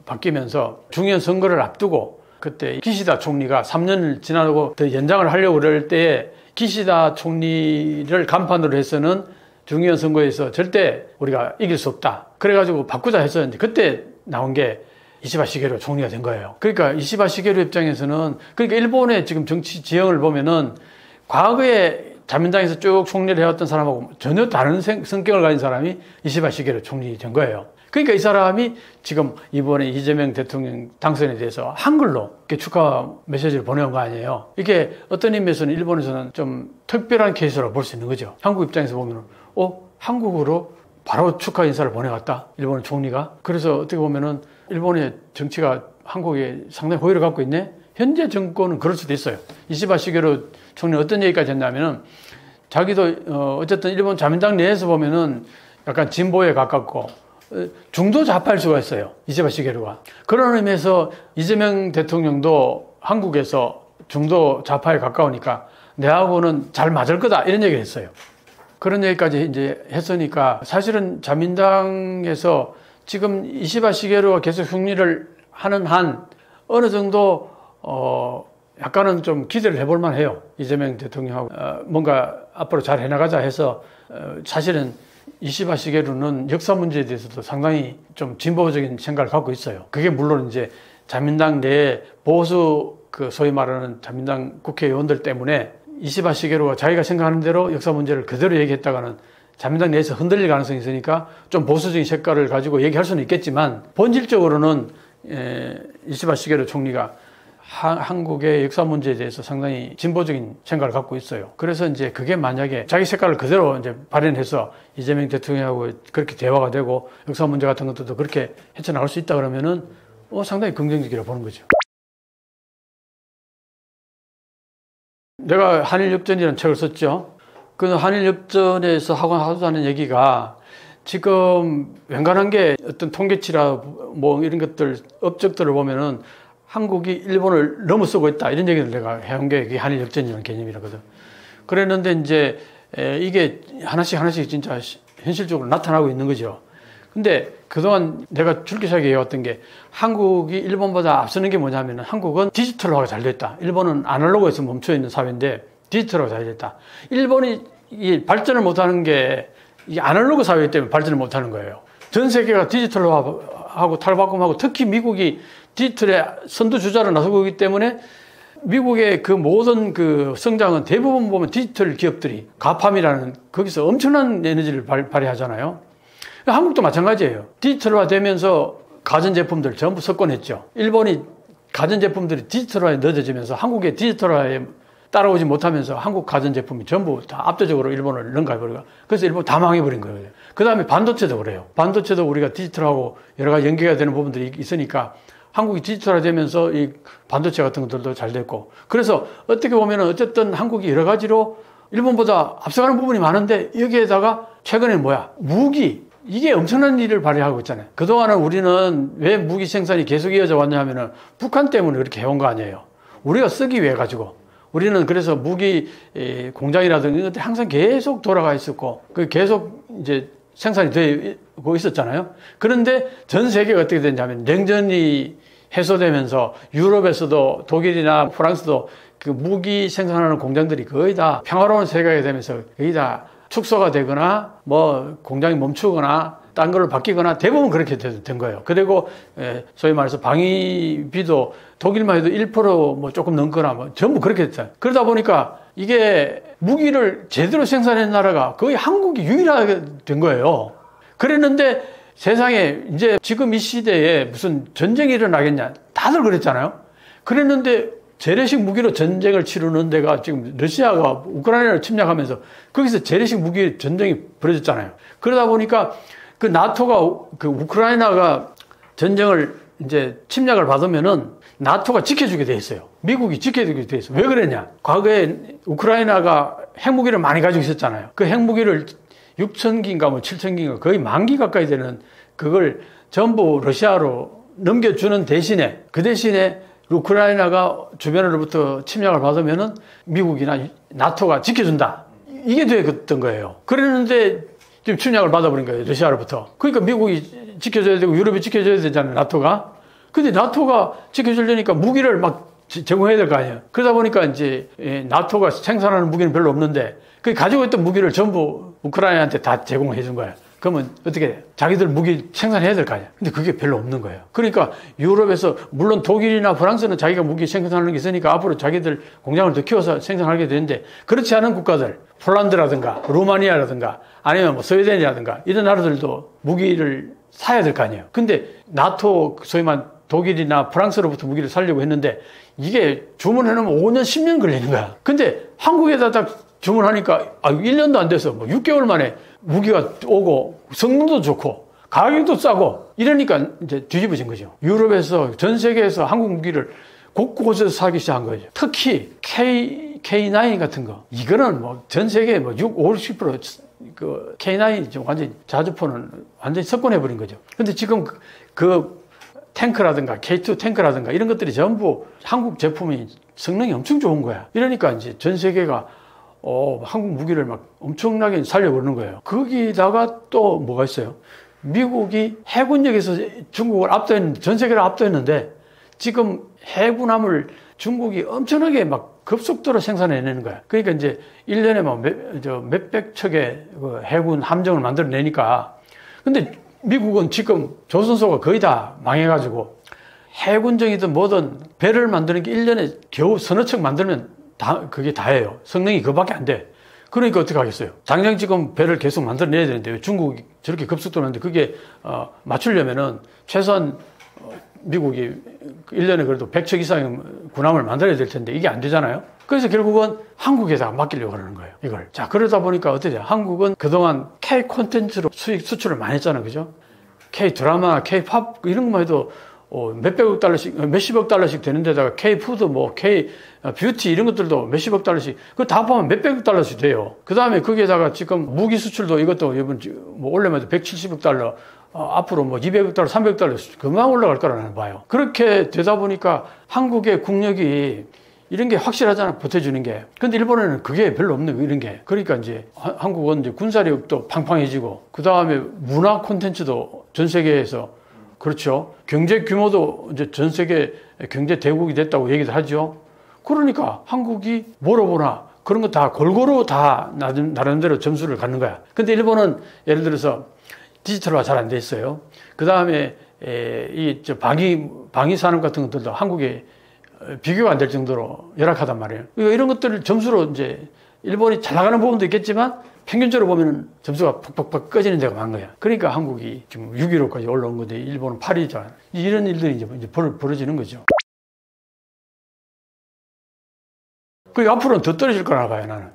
바뀌면서 중의원 선거를 앞두고 그때 기시다 총리가 3년을 지나고 더 연장을 하려고 그럴 때에 기시다 총리를 간판으로 해서는 중의원 선거에서 절대 우리가 이길 수 없다. 그래가지고 바꾸자 해서 이제 그때 나온 게 이시바 시게루 총리가 된 거예요. 그러니까 이시바 시게루 입장에서는 그러니까 일본의 지금 정치 지형을 보면은 과거에 자민당에서 쭉 총리를 해왔던 사람하고 전혀 다른 성격을 가진 사람이 이시바 시게루 총리 된 거예요. 그러니까 이 사람이 지금 이번에 이재명 대통령 당선에 대해서 한글로 이렇게 축하 메시지를 보내온 거 아니에요. 이게 어떤 의미에서는 일본에서는 좀 특별한 케이스라고 볼 수 있는 거죠. 한국 입장에서 보면은 한국으로 바로 축하 인사를 보내왔다. 일본 총리가. 그래서 어떻게 보면은 일본의 정치가 한국에 상당히 호의를 갖고 있네. 현재 정권은 그럴 수도 있어요. 이시바 시게루 총리는 어떤 얘기까지 했냐면은 자기도 어쨌든 일본 자민당 내에서 보면은 약간 진보에 가깝고 중도 좌파일 수가 있어요. 이시바 시게루가. 그런 의미에서 이재명 대통령도 한국에서 중도 좌파에 가까우니까 내하고는 잘 맞을 거다 이런 얘기를 했어요. 그런 얘기까지 이제 했으니까 사실은 자민당에서 지금 이시바 시게루가 계속 승리를 하는 한 어느 정도 약간은 좀 기대를 해볼 만해요. 이재명 대통령하고 뭔가 앞으로 잘 해나가자 해서 사실은 이시바 시게루는 역사 문제에 대해서도 상당히 좀 진보적인 생각을 갖고 있어요. 그게 물론 이제 자민당 내에 보수 그 소위 말하는 자민당 국회의원들 때문에 이시바 시게루가 자기가 생각하는 대로 역사 문제를 그대로 얘기했다가는 자민당 내에서 흔들릴 가능성이 있으니까 좀 보수적인 색깔을 가지고 얘기할 수는 있겠지만 본질적으로는 이시바 시게루 총리가 한국의 역사 문제에 대해서 상당히 진보적인 생각을 갖고 있어요. 그래서 이제 그게 만약에 자기 색깔을 그대로 이제 발현해서 이재명 대통령하고 그렇게 대화가 되고 역사 문제 같은 것들도 그렇게 헤쳐나갈 수 있다 그러면은 상당히 긍정적이라고 보는 거죠. 내가 한일역전이라는 책을 썼죠. 그 한일역전에서 하는 얘기가 지금 웬간한 게 어떤 통계치라 뭐 이런 것들 업적들을 보면은 한국이 일본을 넘어서고 있다 이런 얘기를 내가 해온 게 한일역전이라는 개념이라거든. 그랬는데 이제 이게 하나씩 진짜 현실적으로 나타나고 있는 거죠. 근데 그동안 내가 줄기차게 해왔던 게 한국이 일본보다 앞서는 게 뭐냐면 한국은 디지털화가 잘 됐다. 일본은 아날로그에서 멈춰있는 사회인데 디지털화가 잘 됐다. 일본이 이 발전을 못하는 게 이 아날로그 사회 때문에 발전을 못하는 거예요. 전 세계가 디지털화하고 탈바꿈하고 특히 미국이 디지털의 선두주자로 나서고 있기 때문에 미국의 그 모든 그 성장은 대부분 보면 디지털 기업들이 가팜이라는 거기서 엄청난 에너지를 발휘하잖아요. 한국도 마찬가지예요. 디지털화 되면서 가전제품들 전부 석권했죠. 일본이 가전제품들이 디지털화에 넣어지면서 한국의 디지털화에 따라오지 못하면서 한국 가전제품이 전부 다 압도적으로 일본을 능가해버리고 그래서 일본 다 망해버린 거예요. 그 다음에 반도체도 그래요. 반도체도 우리가 디지털하고 여러 가지 연계가 되는 부분들이 있으니까 한국이 디지털화되면서 이 반도체 같은 것들도 잘 됐고 그래서 어떻게 보면은 어쨌든 한국이 여러 가지로 일본보다 앞서가는 부분이 많은데 여기에다가 최근에 무기 이게 엄청난 일을 발휘하고 있잖아요. 그동안은 우리는 왜 무기 생산이 계속 이어져 왔냐 하면은 북한 때문에 그렇게 해온 거 아니에요. 우리가 쓰기 위해 가지고 우리는 그래서 무기 공장이라든지 이런 것들이 항상 계속 돌아가 있었고 그 계속 이제 생산이 되고 있었잖아요. 그런데 전 세계가 어떻게 됐냐면 냉전이 해소되면서 유럽에서도 독일이나 프랑스도 그 무기 생산하는 공장들이 거의 다 평화로운 세계가 되면서 거의 다 축소가 되거나 뭐 공장이 멈추거나 딴 걸로 바뀌거나 대부분 그렇게 된 거예요. 그리고 소위 말해서 방위비도 독일만 해도 1% 조금 넘거나 전부 그렇게 됐어요. 그러다 보니까 이게 무기를 제대로 생산한 나라가 거의 한국이 유일하게 된 거예요. 그랬는데 세상에 이제 지금 이 시대에 무슨 전쟁이 일어나겠냐 다들 그랬잖아요. 그랬는데 재래식 무기로 전쟁을 치르는 데가 지금 러시아가 우크라이나를 침략하면서 거기서 재래식 무기 전쟁이 벌어졌잖아요. 그러다 보니까 그 나토가 그 우크라이나가 전쟁을 이제 침략을 받으면은 나토가 지켜주게 돼 있어요. 미국이 지켜주게 돼 있어요. 왜 그랬냐? 과거에 우크라이나가 핵무기를 많이 가지고 있었잖아요. 그 핵무기를 6,000기인가 7,000기인가 거의 10,000기 가까이 되는 그걸 전부 러시아로 넘겨주는 대신에 그 대신에 우크라이나가 주변으로부터 침략을 받으면은 미국이나 나토가 지켜준다. 이게 되었던 거예요. 그랬는데 지금 침략을 받아버린 거예요. 러시아로부터. 그러니까 미국이 지켜줘야 되고 유럽이 지켜줘야 되잖아요. 나토가. 근데 나토가 지켜주려니까 무기를 막 제공해야 될 거 아니에요. 그러다 보니까 이제 나토가 생산하는 무기는 별로 없는데 그 가지고 있던 무기를 전부 우크라이나한테 다 제공해 준 거예요. 그러면 어떻게 해요? 자기들 무기 생산해야 될 거 아니에요. 근데 그게 별로 없는 거예요. 그러니까 유럽에서 물론 독일이나 프랑스는 자기가 무기 생산하는 게 있으니까 앞으로 자기들 공장을 더 키워서 생산하게 되는데 그렇지 않은 국가들 폴란드라든가 루마니아라든가 아니면 뭐 스웨덴이라든가 이런 나라들도 무기를 사야 될 거 아니에요. 근데 나토 소위 말 독일이나 프랑스로부터 무기를 사려고 했는데 이게 주문해놓으면 5년, 10년 걸리는 거야. 근데 한국에다 딱 주문하니까 1년도 안 돼서 뭐 6개월 만에 무기가 오고 성능도 좋고 가격도 싸고 이러니까 이제 뒤집어진 거죠. 유럽에서 전 세계에서 한국 무기를 곳곳에서 사기 시작한 거죠. 특히 K9 같은 거. 이거는 뭐 전 세계 뭐 50% 그 K9 완전히 자주포는 완전히 석권해버린 거죠. 근데 지금 그 탱크라든가 K2 탱크라든가 이런 것들이 전부 한국 제품이 성능이 엄청 좋은 거야. 이러니까 이제 전 세계가 한국 무기를 막 엄청나게 살려버리는 거예요. 거기다가 또 뭐가 있어요? 미국이 해군력에서 중국을 압도했는데, 전 세계를 압도했는데, 지금 해군함을 중국이 엄청나게 막 급속도로 생산해내는 거야. 그러니까 이제 1년에 막 몇백 척의 그 해군 함정을 만들어내니까. 근데 미국은 지금 조선소가 거의 다 망해가지고, 해군정이든 뭐든 배를 만드는 게 1년에 겨우 서너 척 만들면 그게 다예요. 성능이 그거밖에 안 돼. 그러니까 어떻게 하겠어요? 당장 지금 배를 계속 만들어내야 되는데 왜 중국이 저렇게 급속도로 하는데 그게 맞추려면은 최소한 미국이 1년에 그래도 100척 이상의 군함을 만들어야 될 텐데 이게 안 되잖아요. 그래서 결국은 한국에다가 맡기려고 하는 거예요. 이걸. 자, 그러다 보니까 어떻게 돼요? 한국은 그동안 K 콘텐츠로 수출을 많이 했잖아요. 그죠? K 드라마, K 팝 이런 것만 해도 몇백억 달러씩, 몇십억 달러씩 되는 데다가 K-푸드, 뭐, K-뷰티 이런 것들도 몇십억 달러씩, 그거 다 포함하면 몇백억 달러씩 돼요. 그 다음에 거기에다가 지금 무기 수출도 이것도 이번, 뭐, 올해만 해도 170억 달러, 앞으로 뭐 200억 달러, 300억 달러 금방 올라갈 거라는 봐요. 그렇게 되다 보니까 한국의 국력이 이런 게 확실하잖아, 보태주는 게. 근데 일본에는 그게 별로 없는 거, 이런 게. 그러니까 이제 한국은 이제 군사력도 팡팡해지고, 그 다음에 문화 콘텐츠도 전 세계에서 그렇죠. 경제 규모도 이제 전 세계 경제 대국이 됐다고 얘기도 하죠. 그러니까 한국이 뭐로보나 그런 거 다 골고루 다 나름대로 점수를 갖는 거야. 근데 일본은 예를 들어서 디지털화 잘 안 돼 있어요. 그 다음에 방위 산업 같은 것들도 한국에 비교가 안 될 정도로 열악하단 말이에요. 이런 것들을 점수로 이제 일본이 잘 나가는 부분도 있겠지만 평균적으로 보면 점수가 팍팍팍 꺼지는 데가 많은 거야. 그러니까 한국이 지금 6위로까지 올라온 건데 일본은 8위잖아. 이런 일들이 이제 벌어지는 거죠. 그 앞으로는 더 떨어질 거라 봐요, 나는.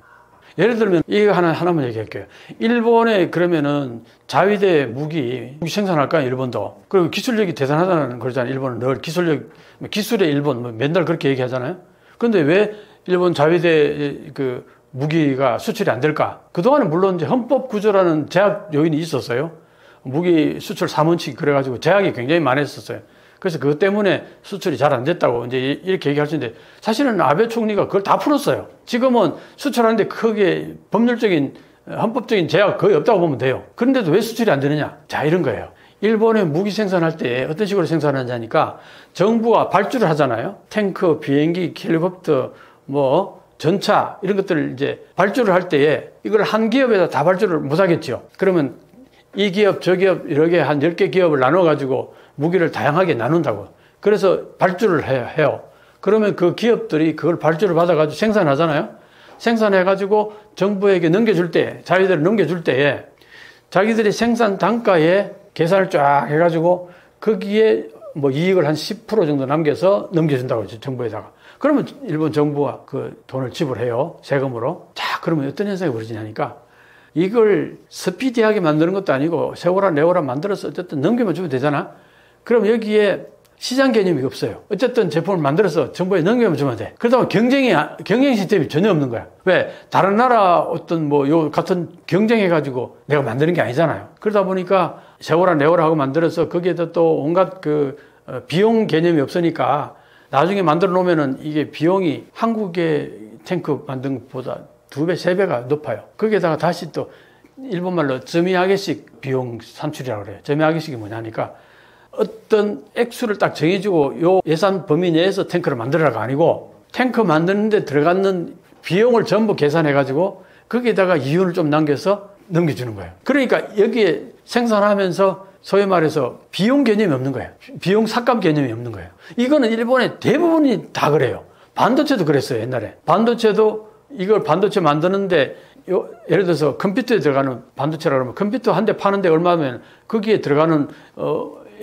예를 들면 이거 하나만 얘기할게요. 일본에 그러면은 자위대 무기 생산할까요, 일본도? 그리고 기술력이 대단하다는 거잖아요. 일본은 늘 기술의 일본 뭐 맨날 그렇게 얘기하잖아요. 그런데 왜 일본 자위대 무기가 수출이 안 될까? 그동안은 물론 이제 헌법 구조라는 제약 요인이 있었어요. 무기 수출 3원칙 그래가지고 제약이 굉장히 많았었어요. 그래서 그것 때문에 수출이 잘 안 됐다고 이제 이렇게 얘기할 수 있는데 사실은 아베 총리가 그걸 다 풀었어요. 지금은 수출하는데 크게 법률적인, 헌법적인 제약 거의 없다고 보면 돼요. 그런데도 왜 수출이 안 되느냐? 자, 이런 거예요. 일본에 무기 생산할 때 어떤 식으로 생산하냐니까 정부가 발주를 하잖아요. 탱크, 비행기, 헬리콥터, 뭐, 전차 이런 것들을 이제 발주를 할 때에 이걸 한 기업에다 다 발주를 못 하겠죠. 그러면 이 기업 저 기업 이렇게 한 10개 기업을 나눠 가지고 무기를 다양하게 나눈다고. 그래서 발주를 해요. 그러면 그 기업들이 그걸 발주를 받아 가지고 생산하잖아요. 생산해 가지고 정부에게 넘겨줄 때, 자기들을 넘겨줄 때에 자기들이 생산 단가에 계산을 쫙 해 가지고 거기에 뭐 이익을 한 10% 정도 남겨서 넘겨준다고 하죠, 정부에다가. 그러면 일본 정부가 그 돈을 지불해요. 세금으로. 자, 그러면 어떤 현상이 벌어지냐니까 이걸 스피디하게 만드는 것도 아니고 세월아 네월아 만들어서 어쨌든 넘기면 주면 되잖아. 그럼 여기에 시장 개념이 없어요. 어쨌든 제품을 만들어서 정부에 넘기면 주면 돼. 그러다 보면 경쟁 시스템이 전혀 없는 거야. 왜? 다른 나라 어떤 요 같은 경쟁해가지고 내가 만드는 게 아니잖아요. 그러다 보니까 세월아 네월아 하고 만들어서 거기에다 또 온갖 비용 개념이 없으니까 나중에 만들어 놓으면은 이게 비용이 한국의 탱크 만든 것보다 2배, 3배가 높아요. 거기에다가 다시 또 일본말로 점이하게씩 비용 산출이라고 그래요. 점이하게씩이 뭐냐니까 어떤 액수를 딱 정해주고 요 예산 범위 내에서 탱크를 만들어라가 아니고 탱크 만드는데 들어가는 비용을 전부 계산해가지고 거기에다가 이윤을 좀 남겨서 넘겨주는 거예요. 그러니까 여기에 생산하면서 소위 말해서 비용 개념이 없는 거예요. 비용 삭감 개념이 없는 거예요. 이거는 일본의 대부분이 다 그래요. 반도체도 그랬어요, 옛날에. 반도체도 이걸 반도체 만드는데 예를 들어서 컴퓨터에 들어가는 반도체라 그러면 컴퓨터 한 대 파는데 얼마면 거기에 들어가는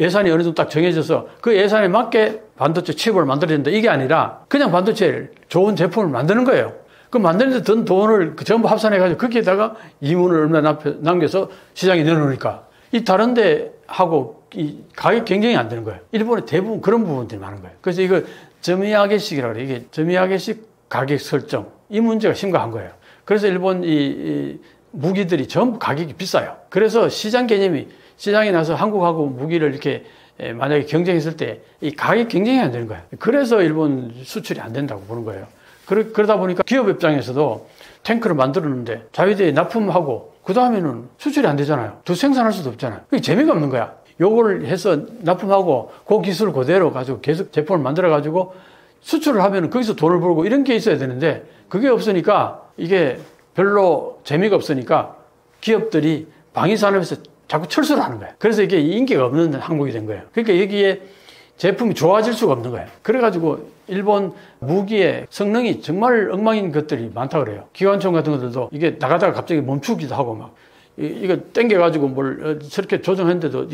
예산이 어느 정도 딱 정해져서 그 예산에 맞게 반도체 칩을 만들어야 된다. 이게 아니라 그냥 반도체 좋은 제품을 만드는 거예요. 그 만드는데 든 돈을 전부 합산해가지고 거기에다가 이윤을 얼마 남겨서 시장에 내놓으니까 이 다른데 하고 이 가격 경쟁이 안 되는 거예요. 일본의 대부분 그런 부분들이 많은 거예요. 그래서 이걸 점이하게식이라고 그래요. 이게 점이하게식 가격 설정. 이 문제가 심각한 거예요. 그래서 일본 이 무기들이 전부 가격이 비싸요. 그래서 시장 개념이 시장에 나서 한국하고 무기를 이렇게 만약에 경쟁했을 때 이 가격 경쟁이 안 되는 거예요. 그래서 일본 수출이 안 된다고 보는 거예요. 그러다 보니까 기업 입장에서도 탱크를 만들었는데 자위대에 납품하고 그 다음에는 수출이 안 되잖아요. 더 생산할 수도 없잖아요. 그게 재미가 없는 거야. 요걸 해서 납품하고 그 기술 그대로 가지고 계속 제품을 만들어 가지고 수출을 하면 거기서 돈을 벌고 이런 게 있어야 되는데 그게 없으니까 이게 별로 재미가 없으니까 기업들이 방위산업에서 자꾸 철수를 하는 거예요. 그래서 이게 인기가 없는 한국이 된 거예요. 그러니까 여기에 제품이 좋아질 수가 없는 거예요. 그래가지고 일본 무기의 성능이 정말 엉망인 것들이 많다 그래요. 기관총 같은 것들도 이게 나가다가 갑자기 멈추기도 하고 막 이거 땡겨가지고 뭘 저렇게 조정했는데도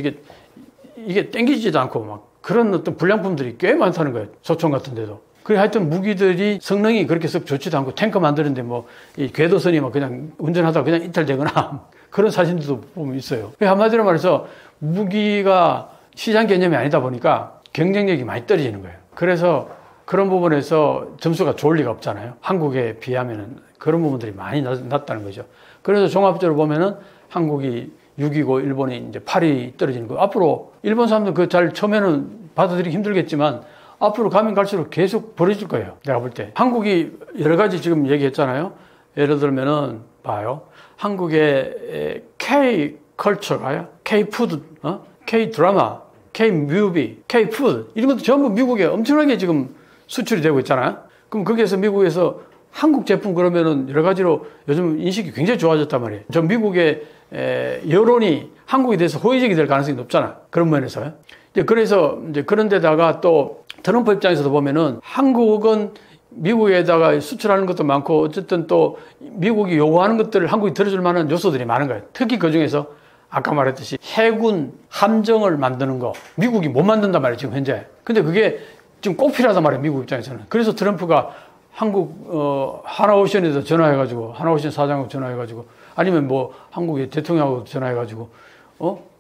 이게 땡기지도 않고 막 그런 어떤 불량품들이 꽤 많다는 거예요. 소총 같은 데도. 그래 하여튼 무기들이 성능이 그렇게 썩 좋지도 않고 탱크 만드는데 뭐 이 궤도선이 막 그냥 운전하다가 그냥 이탈되거나 그런 사진들도 보면 있어요. 한마디로 말해서 무기가 시장 개념이 아니다 보니까 경쟁력이 많이 떨어지는 거예요. 그래서 그런 부분에서 점수가 좋을 리가 없잖아요. 한국에 비하면은 그런 부분들이 많이 낮다는 거죠. 그래서 종합적으로 보면은 한국이 6위고 일본이 이제 8위 떨어지는 거. 앞으로 일본 사람들 그 잘 처음에는 받아들이기 힘들겠지만 앞으로 가면 갈수록 계속 벌어질 거예요. 내가 볼 때. 한국이 여러 가지 지금 얘기했잖아요. 예를 들면은 봐요. 한국의 K-컬처가요. K-푸드, K-드라마, K-뮤비, K-푸드 이런 것도 전부 미국에 엄청나게 지금 수출이 되고 있잖아요. 그럼 거기에서 미국에서 한국 제품 그러면은 여러 가지로 요즘 인식이 굉장히 좋아졌단 말이에요. 저 미국의 여론이 한국에 대해서 호의적이 될 가능성이 높잖아. 그런 면에서. 그래서 이제 그런 데다가 또 트럼프 입장에서도 보면은 한국은 미국에다가 수출하는 것도 많고 어쨌든 또 미국이 요구하는 것들을 한국이 들어줄 만한 요소들이 많은 거예요. 특히 그 중에서 아까 말했듯이 해군 함정을 만드는 거 미국이 못 만든단 말이에요. 지금 현재. 근데 그게 지금 꼭 필요하단 말이에요. 미국 입장에서는. 그래서 트럼프가 한국 하나오션에도 전화해가지고 하나오션 사장하고 전화해가지고 아니면 뭐 한국의 대통령하고 전화해가지고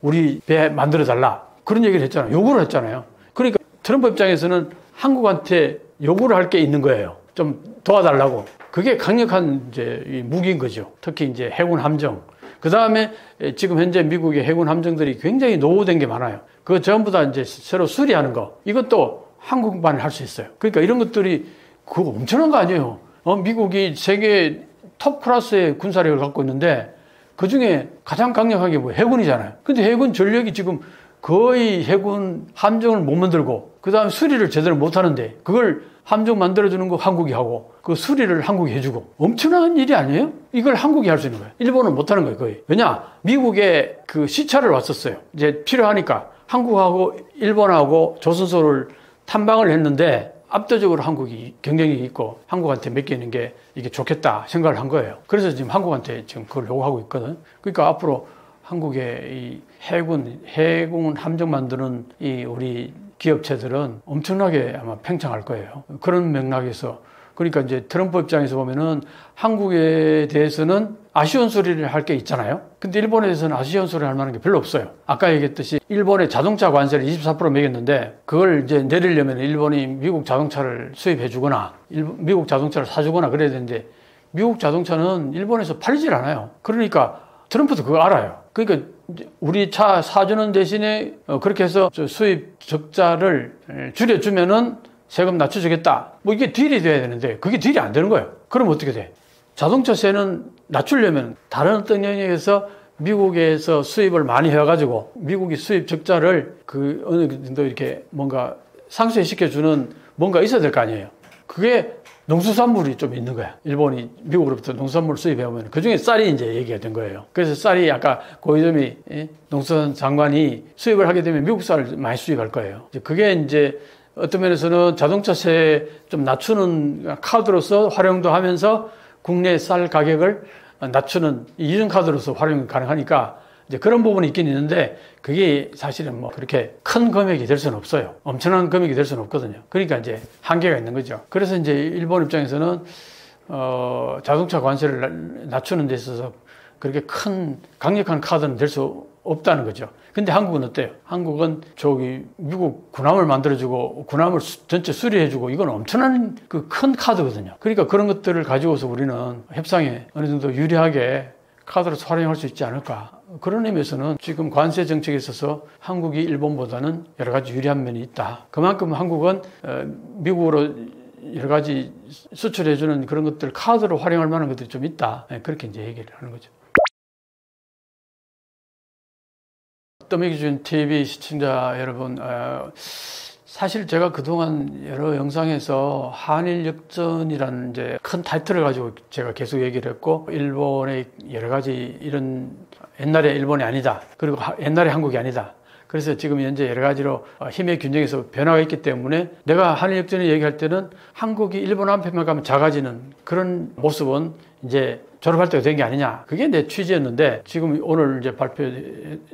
우리 배 만들어달라 그런 얘기를 했잖아요. 요구를 했잖아요. 그러니까 트럼프 입장에서는 한국한테 요구를 할 게 있는 거예요. 좀 도와달라고. 그게 강력한 이제 무기인 거죠. 특히 이제 해군 함정. 그 다음에 지금 현재 미국의 해군 함정들이 굉장히 노후된 게 많아요. 그거 전부 다 이제 새로 수리하는 거. 이것도 한국만 할 수 있어요. 그러니까 이런 것들이 그거 엄청난 거 아니에요. 미국이 세계 톱 클래스의 군사력을 갖고 있는데 그 중에 가장 강력하게 뭐 해군이잖아요. 근데 해군 전력이 지금 거의 해군 함정을 못 만들고 그 다음에 수리를 제대로 못 하는데 그걸 함정 만들어주는 거 한국이 하고 그 수리를 한국이 해주고 엄청난 일이 아니에요? 이걸 한국이 할 수 있는 거예요. 일본은 못 하는 거예요, 거의. 왜냐? 미국에 그 시찰을 왔었어요. 이제 필요하니까 한국하고 일본하고 조선소를 탐방을 했는데 압도적으로 한국이 경쟁력이 있고 한국한테 맡기는 게 이게 좋겠다 생각을 한 거예요. 그래서 지금 한국한테 지금 그걸 요구하고 있거든. 그러니까 앞으로 한국의 이 해군 함정 만드는 이 우리 기업체들은 엄청나게 아마 팽창할 거예요. 그런 맥락에서 그러니까 이제 트럼프 입장에서 보면은 한국에 대해서는 아쉬운 소리를 할 게 있잖아요. 근데 일본에 대해서는 아쉬운 소리를 할 만한 게 별로 없어요. 아까 얘기했듯이 일본의 자동차 관세를 24% 매겼는데 그걸 이제 내리려면 일본이 미국 자동차를 수입해 주거나 미국 자동차를 사주거나 그래야 되는데 미국 자동차는 일본에서 팔리질 않아요. 그러니까 트럼프도 그거 알아요. 그러니까 우리 차 사주는 대신에 그렇게 해서 수입 적자를 줄여주면은 세금 낮춰주겠다. 뭐 이게 딜이 돼야 되는데 그게 딜이 안 되는 거예요. 그럼 어떻게 돼? 자동차세는 낮추려면 다른 어떤 영역에서 미국에서 수입을 많이 해가지고 미국이 수입 적자를 어느 정도 이렇게 뭔가 상쇄시켜주는 뭔가 있어야 될 거 아니에요. 그게 농수산물이 좀 있는 거야. 일본이 미국으로부터 농수산물 수입해오면 그중에 쌀이 이제 얘기가 된 거예요. 그래서 쌀이 아까 고이점이 농수산 장관이 수입을 하게 되면 미국 쌀을 많이 수입할 거예요. 그게 이제 어떤 면에서는 자동차세 좀 낮추는 카드로서 활용도 하면서 국내 쌀 가격을 낮추는 이중 카드로서 활용이 가능하니까 이제 그런 부분이 있긴 있는데 그게 사실은 뭐 그렇게 큰 금액이 될 수는 없어요. 엄청난 금액이 될 수는 없거든요. 그러니까 이제 한계가 있는 거죠. 그래서 이제 일본 입장에서는 자동차 관세를 낮추는 데 있어서 그렇게 큰 강력한 카드는 될 수 없다는 거죠. 근데 한국은 어때요? 한국은 저기 미국 군함을 만들어주고 군함을 전체 수리해주고 이건 엄청난 그 큰 카드거든요. 그러니까 그런 것들을 가지고서 우리는 협상에 어느 정도 유리하게 카드로서 활용할 수 있지 않을까. 그런 의미에서는 지금 관세 정책에 있어서 한국이 일본보다는 여러 가지 유리한 면이 있다. 그만큼 한국은 미국으로 여러 가지 수출해주는 그런 것들 카드로 활용할 만한 것들이 좀 있다. 그렇게 이제 얘기를 하는 거죠. 떠미기준 TV 시청자 여러분, 사실 제가 그동안 여러 영상에서 한일 역전이라는 이제 큰 타이틀을 가지고 제가 계속 얘기를 했고, 일본의 여러 가지 이런 옛날에 일본이 아니다. 그리고 옛날에 한국이 아니다. 그래서 지금 현재 여러 가지로 힘의 균형에서 변화가 있기 때문에 내가 한일 역전을 얘기할 때는 한국이 일본 한편만 가면 작아지는 그런 모습은 이제 졸업할 때가 된 게 아니냐. 그게 내 취지였는데 지금 오늘 이제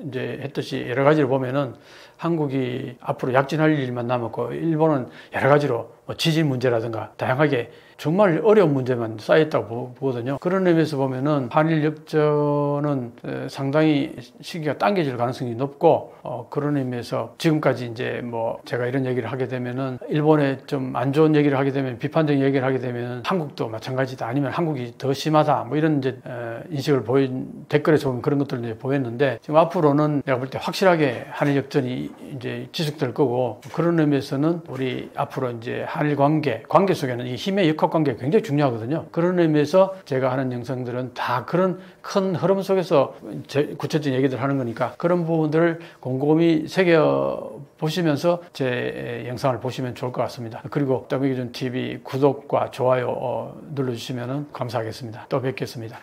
이제 했듯이 여러 가지를 보면은 한국이 앞으로 약진할 일만 남았고 일본은 여러 가지로 뭐 지질 문제라든가 다양하게 정말 어려운 문제만 쌓여있다고 보거든요. 그런 의미에서 보면은 한일 역전은 상당히 시기가 당겨질 가능성이 높고 그런 의미에서 지금까지 이제 뭐 제가 이런 얘기를 하게 되면은 일본에 좀 안 좋은 얘기를 하게 되면 비판적인 얘기를 하게 되면 한국도 마찬가지다 아니면 한국이 더 심하다 뭐 이런 이제 인식을 댓글에 좀 그런 것들을 이제 보였는데 지금 앞으로는 내가 볼 때 확실하게 한일 역전이 이제 지속될 거고 그런 의미에서는 우리 앞으로 이제 한일 관계 속에는 이 힘의 역학 관계가 굉장히 중요하거든요. 그런 의미에서 제가 하는 영상들은 다 그런 큰 흐름 속에서 구체적인 얘기들 하는 거니까 그런 부분들을 곰곰이 새겨보시면서 제 영상을 보시면 좋을 것 같습니다. 그리고 떠미기준 TV 구독과 좋아요 눌러주시면 감사하겠습니다. 또 뵙겠습니다.